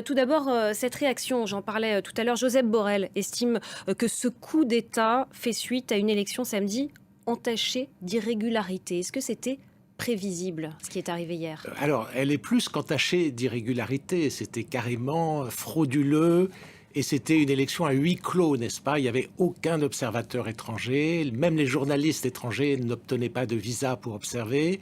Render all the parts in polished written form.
Tout d'abord, cette réaction, j'en parlais tout à l'heure, Josep Borrell estime que ce coup d'État fait suite à une élection samedi entachée d'irrégularités. Est-ce que c'était prévisible, ce qui est arrivé hier? Alors, elle est plus qu'entachée d'irrégularité. C'était carrément frauduleux. Et c'était une élection à huis clos, n'est-ce pas? Il n'y avait aucun observateur étranger. Même les journalistes étrangers n'obtenaient pas de visa pour observer.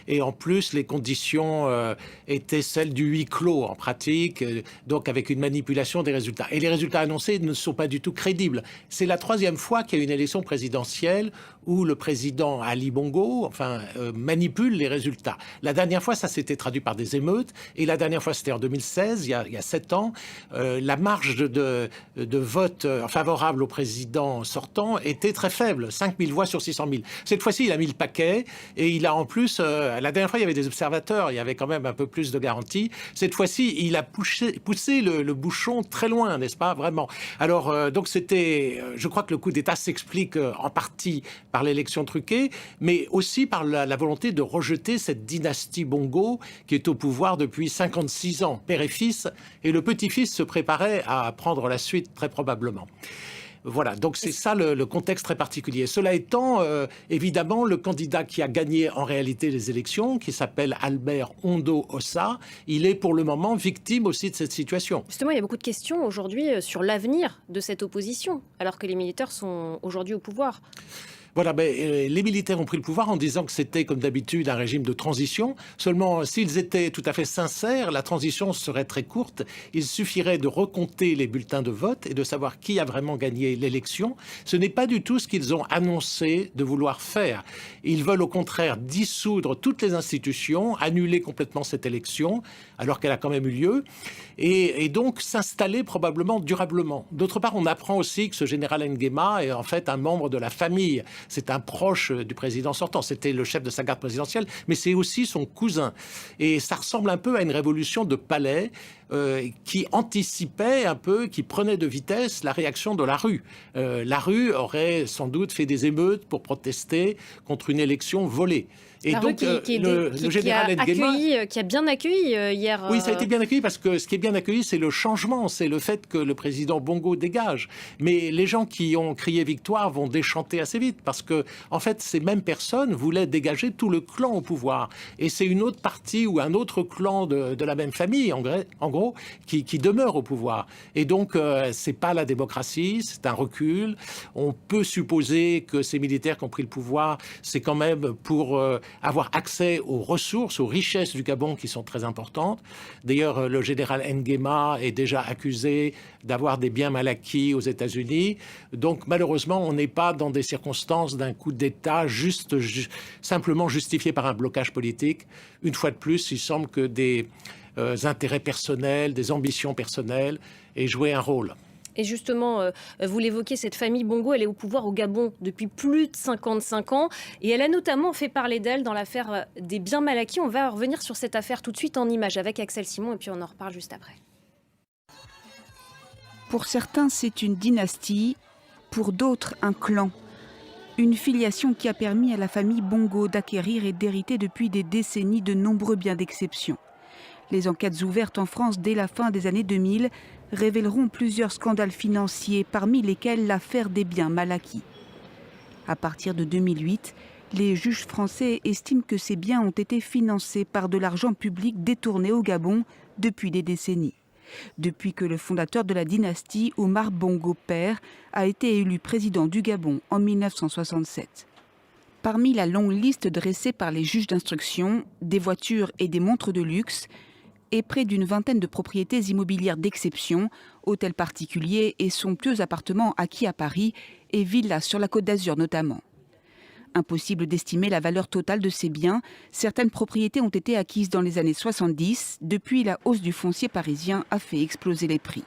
Et en plus, les conditions étaient celles du huis clos en pratique, donc avec une manipulation des résultats. Et les résultats annoncés ne sont pas du tout crédibles. C'est la troisième fois qu'il y a une élection présidentielle où le président Ali Bongo manipule les résultats. La dernière fois, ça s'était traduit par des émeutes. Et la dernière fois, c'était en 2016, il y a 7 ans. La marge de vote favorable au président sortant était très faible, 5 000 voix sur 600 000. Cette fois-ci, il a mis le paquet et il a en plus, la dernière fois, il y avait des observateurs, il y avait quand même un peu plus de garanties. Cette fois-ci, il a poussé le bouchon très loin, n'est-ce pas, vraiment. Alors, donc c'était, je crois que le coup d'État s'explique en partie par l'élection truquée, mais aussi par la volonté de rejeter cette dynastie Bongo qui est au pouvoir depuis 56 ans, père et fils, et le petit-fils se préparait à prendre la suite très probablement. Voilà, donc c'est ça le contexte très particulier. Cela étant, évidemment, le candidat qui a gagné en réalité les élections, qui s'appelle Albert Ondo Ossa, il est pour le moment victime aussi de cette situation. Justement, il y a beaucoup de questions aujourd'hui sur l'avenir de cette opposition, alors que les militaires sont aujourd'hui au pouvoir. Voilà, les militaires ont pris le pouvoir en disant que c'était, comme d'habitude, un régime de transition. Seulement, s'ils étaient tout à fait sincères, la transition serait très courte. Il suffirait de recompter les bulletins de vote et de savoir qui a vraiment gagné l'élection. Ce n'est pas du tout ce qu'ils ont annoncé de vouloir faire. Ils veulent au contraire dissoudre toutes les institutions, annuler complètement cette élection, alors qu'elle a quand même eu lieu, et donc s'installer probablement durablement. D'autre part, on apprend aussi que ce général Nguema est en fait un membre de la famille. C'est un proche du président sortant. C'était le chef de sa garde présidentielle, mais c'est aussi son cousin. Et ça ressemble un peu à une révolution de palais qui anticipait un peu, qui prenait de vitesse la réaction de la rue. La rue aurait sans doute fait des émeutes pour protester contre une élection volée. Et La donc, rue le général Nguema... qui a bien accueilli hier. Oui, ça a été bien accueilli parce que ce qui est bien accueilli, c'est le changement, c'est le fait que le président Bongo dégage. Mais les gens qui ont crié victoire vont déchanter assez vite parce que, en fait, ces mêmes personnes voulaient dégager tout le clan au pouvoir. Et c'est une autre partie ou un autre clan de la même famille, en gros, qui demeure au pouvoir. Et donc, c'est pas la démocratie, c'est un recul. On peut supposer que ces militaires qui ont pris le pouvoir, c'est quand même pour avoir accès aux ressources, aux richesses du Gabon qui sont très importantes. D'ailleurs, le général Nguema est déjà accusé d'avoir des biens mal acquis aux États-Unis. Donc, malheureusement, on n'est pas dans des circonstances d'un coup d'État simplement justifié par un blocage politique. Une fois de plus, il semble que des intérêts personnels, des ambitions personnelles aient joué un rôle. Et justement, vous l'évoquez, cette famille Bongo, elle est au pouvoir au Gabon depuis plus de 55 ans. Et elle a notamment fait parler d'elle dans l'affaire des biens mal acquis. On va revenir sur cette affaire tout de suite en images avec Axel Simon et puis on en reparle juste après. Pour certains, c'est une dynastie. Pour d'autres, un clan. Une filiation qui a permis à la famille Bongo d'acquérir et d'hériter depuis des décennies de nombreux biens d'exception. Les enquêtes ouvertes en France dès la fin des années 2000 révéleront plusieurs scandales financiers, parmi lesquels l'affaire des biens mal acquis. À partir de 2008, les juges français estiment que ces biens ont été financés par de l'argent public détourné au Gabon depuis des décennies. Depuis que le fondateur de la dynastie, Omar Bongo père, a été élu président du Gabon en 1967. Parmi la longue liste dressée par les juges d'instruction, des voitures et des montres de luxe, et près d'une vingtaine de propriétés immobilières d'exception, hôtels particuliers et somptueux appartements acquis à Paris et villas sur la Côte d'Azur notamment. Impossible d'estimer la valeur totale de ces biens, certaines propriétés ont été acquises dans les années 70, depuis la hausse du foncier parisien a fait exploser les prix.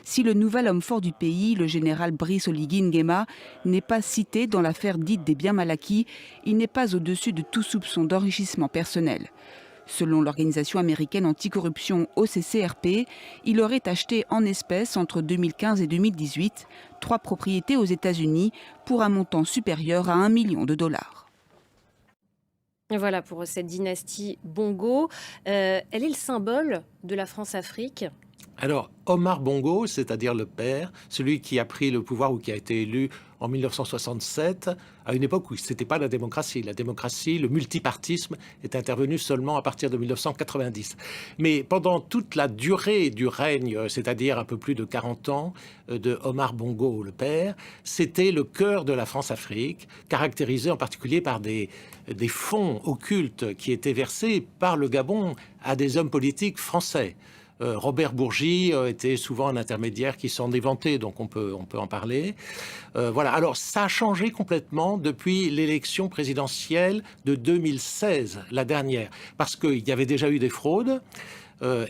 Si le nouvel homme fort du pays, le général Brice Oligui Nguema, n'est pas cité dans l'affaire dite des biens mal acquis, il n'est pas au-dessus de tout soupçon d'enrichissement personnel. Selon l'organisation américaine anticorruption OCCRP, il aurait acheté en espèces entre 2015 et 2018 3 propriétés aux États-Unis pour un montant supérieur à $1 million. Et voilà pour cette dynastie Bongo. Elle est le symbole de la France-Afrique. Alors, Omar Bongo, c'est-à-dire le père, celui qui a pris le pouvoir ou qui a été élu en 1967, à une époque où ce n'était pas la démocratie. La démocratie, le multipartisme est intervenu seulement à partir de 1990. Mais pendant toute la durée du règne, c'est-à-dire un peu plus de 40 ans, de Omar Bongo, le père, c'était le cœur de la France-Afrique, caractérisé en particulier par des fonds occultes qui étaient versés par le Gabon à des hommes politiques français. Robert Bourgi était souvent un intermédiaire qui s'en est vanté, donc on peut en parler. Voilà. Alors ça a changé complètement depuis l'élection présidentielle de 2016, la dernière, parce qu'il y avait déjà eu des fraudes.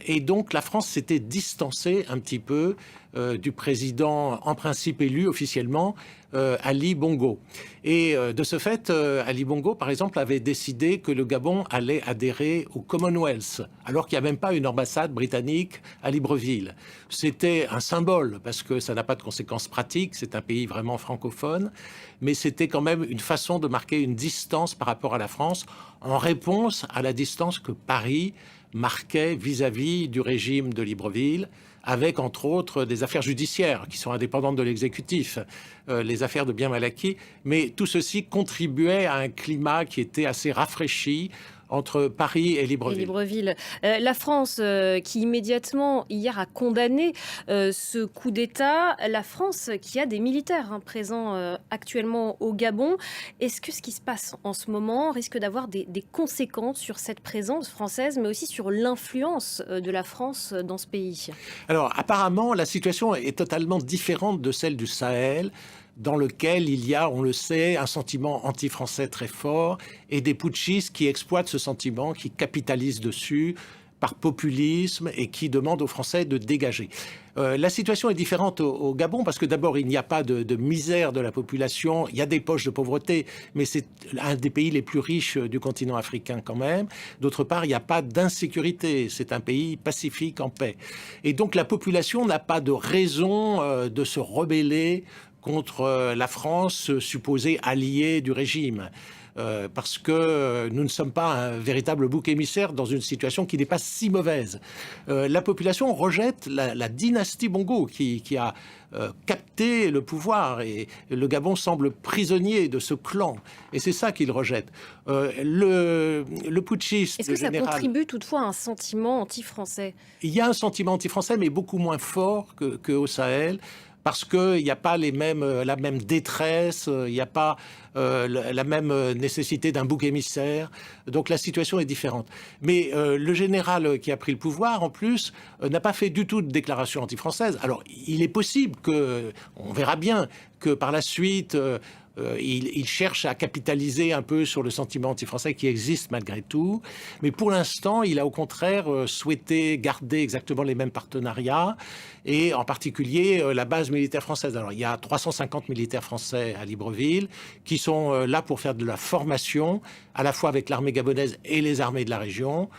Et donc la France s'était distancée un petit peu du président en principe élu officiellement, Ali Bongo. Et de ce fait, Ali Bongo, par exemple, avait décidé que le Gabon allait adhérer au Commonwealth, alors qu'il n'y a même pas une ambassade britannique à Libreville. C'était un symbole, parce que ça n'a pas de conséquences pratiques, c'est un pays vraiment francophone, mais c'était quand même une façon de marquer une distance par rapport à la France, en réponse à la distance que Paris marquait vis-à-vis du régime de Libreville, avec entre autres des affaires judiciaires qui sont indépendantes de l'exécutif, les affaires de biens mal acquis, mais tout ceci contribuait à un climat qui était assez rafraîchi entre Paris et Libreville. La France qui immédiatement hier a condamné ce coup d'État, la France qui a des militaires présents actuellement au Gabon. Est-ce que ce qui se passe en ce moment risque d'avoir des conséquences sur cette présence française, mais aussi sur l'influence de la France dans ce pays? Alors apparemment, la situation est totalement différente de celle du Sahel, dans lequel il y a, on le sait, un sentiment anti-français très fort et des putschistes qui exploitent ce sentiment, qui capitalisent dessus par populisme et qui demandent aux Français de dégager. La situation est différente au Gabon parce que d'abord, il n'y a pas de misère de la population, il y a des poches de pauvreté, mais c'est un des pays les plus riches du continent africain quand même. D'autre part, il n'y a pas d'insécurité, c'est un pays pacifique, en paix. Et donc la population n'a pas de raison de se rebeller contre la France, supposée alliée du régime. Parce que nous ne sommes pas un véritable bouc émissaire dans une situation qui n'est pas si mauvaise. La population rejette la dynastie Bongo qui a capté le pouvoir et le Gabon semble prisonnier de ce clan. Et c'est ça qu'il rejette. Le putschiste, est-ce que ça contribue toutefois à un sentiment anti-français? Il y a un sentiment anti-français, mais beaucoup moins fort qu'au Sahel. Parce qu'il n'y a pas la même détresse, il n'y a pas la même nécessité d'un bouc émissaire. Donc la situation est différente. Mais le général qui a pris le pouvoir, en plus, n'a pas fait du tout de déclaration anti-française. Alors, il est possible on verra bien, que par la suite, il cherche à capitaliser un peu sur le sentiment anti-français qui existe malgré tout. Mais pour l'instant, il a au contraire souhaité garder exactement les mêmes partenariats et en particulier la base militaire française. Alors, il y a 350 militaires français à Libreville qui sont là pour faire de la formation, à la fois avec l'armée gabonaise et les armées de la région.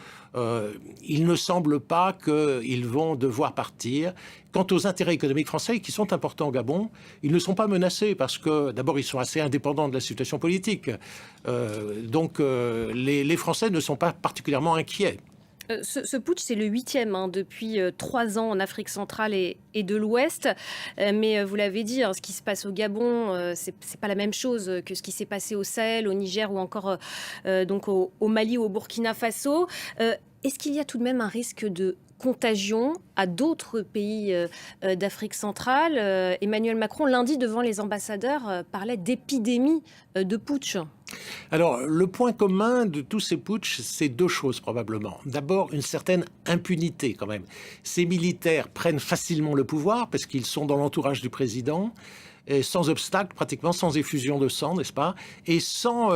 Il ne semble pas qu'ils vont devoir partir. Quant aux intérêts économiques français, qui sont importants au Gabon, ils ne sont pas menacés parce que, d'abord, ils sont assez indépendants de la situation politique. Donc, les Français ne sont pas particulièrement inquiets. Ce putsch, c'est le 8e depuis 3 ans en Afrique centrale et de l'Ouest. Mais vous l'avez dit, ce qui se passe au Gabon, c'est pas la même chose que ce qui s'est passé au Sahel, au Niger ou encore donc au Mali ou au Burkina Faso. Est-ce qu'il y a tout de même un risque de contagion à d'autres pays d'Afrique centrale? Emmanuel Macron, lundi, devant les ambassadeurs, parlait d'épidémie de putsch. Alors, le point commun de tous ces putschs, c'est 2 choses probablement. D'abord, une certaine impunité quand même. Ces militaires prennent facilement le pouvoir parce qu'ils sont dans l'entourage du président, et sans obstacle, pratiquement sans effusion de sang, n'est-ce pas? Et sans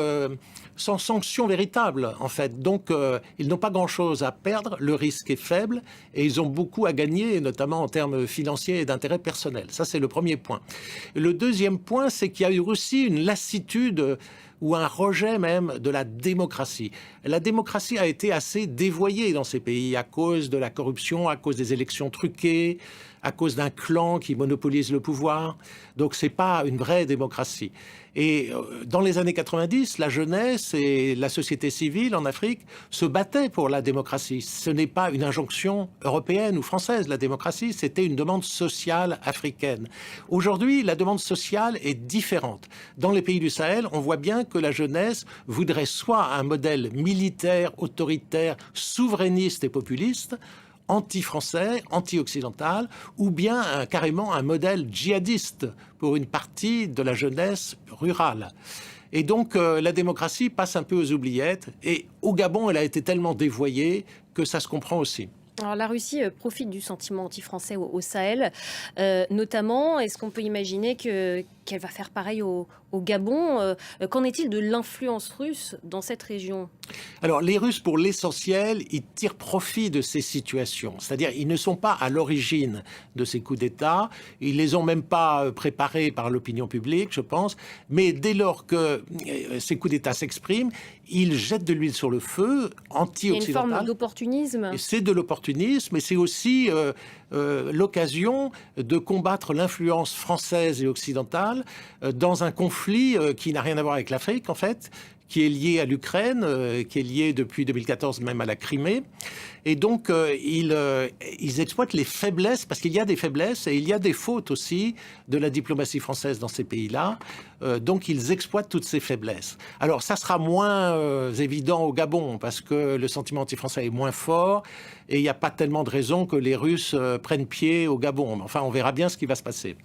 sanction véritable, en fait. Donc, ils n'ont pas grand-chose à perdre, le risque est faible, et ils ont beaucoup à gagner, notamment en termes financiers et d'intérêts personnels. Ça, c'est le premier point. Le deuxième point, c'est qu'il y a eu aussi une lassitude ou un rejet même de la démocratie. La démocratie a été assez dévoyée dans ces pays à cause de la corruption, à cause des élections truquées, à cause d'un clan qui monopolise le pouvoir. Donc c'est pas une vraie démocratie. Et dans les années 90, la jeunesse et la société civile en Afrique se battaient pour la démocratie. Ce n'est pas une injonction européenne ou française, la démocratie, c'était une demande sociale africaine. Aujourd'hui, la demande sociale est différente. Dans les pays du Sahel, on voit bien que la jeunesse voudrait soit un modèle militaire, autoritaire, souverainiste et populiste, anti-français, anti-occidental, ou bien carrément un modèle djihadiste pour une partie de la jeunesse rurale. Et donc la démocratie passe un peu aux oubliettes, et au Gabon, elle a été tellement dévoyée que ça se comprend aussi. Alors la Russie profite du sentiment anti-français au Sahel, notamment, est-ce qu'on peut imaginer qu'elle va faire pareil au Gabon? Qu'en est-il de l'influence russe dans cette région? Alors les Russes, pour l'essentiel, ils tirent profit de ces situations. C'est-à-dire ils ne sont pas à l'origine de ces coups d'État, ils les ont même pas préparés par l'opinion publique, je pense, mais dès lors que ces coups d'État s'expriment, ils jettent de l'huile sur le feu, anti-occidental. Il y a une forme d'opportunisme. C'est de l'opportunisme, et c'est aussi l'occasion de combattre l'influence française et occidentale dans un conflit qui n'a rien à voir avec l'Afrique, en fait, qui est lié à l'Ukraine, qui est lié depuis 2014 même à la Crimée. Et donc, ils exploitent les faiblesses, parce qu'il y a des faiblesses et il y a des fautes aussi de la diplomatie française dans ces pays-là. Donc, ils exploitent toutes ces faiblesses. Alors, ça sera moins évident au Gabon, parce que le sentiment anti-français est moins fort et il n'y a pas tellement de raisons que les Russes prennent pied au Gabon. Enfin, on verra bien ce qui va se passer.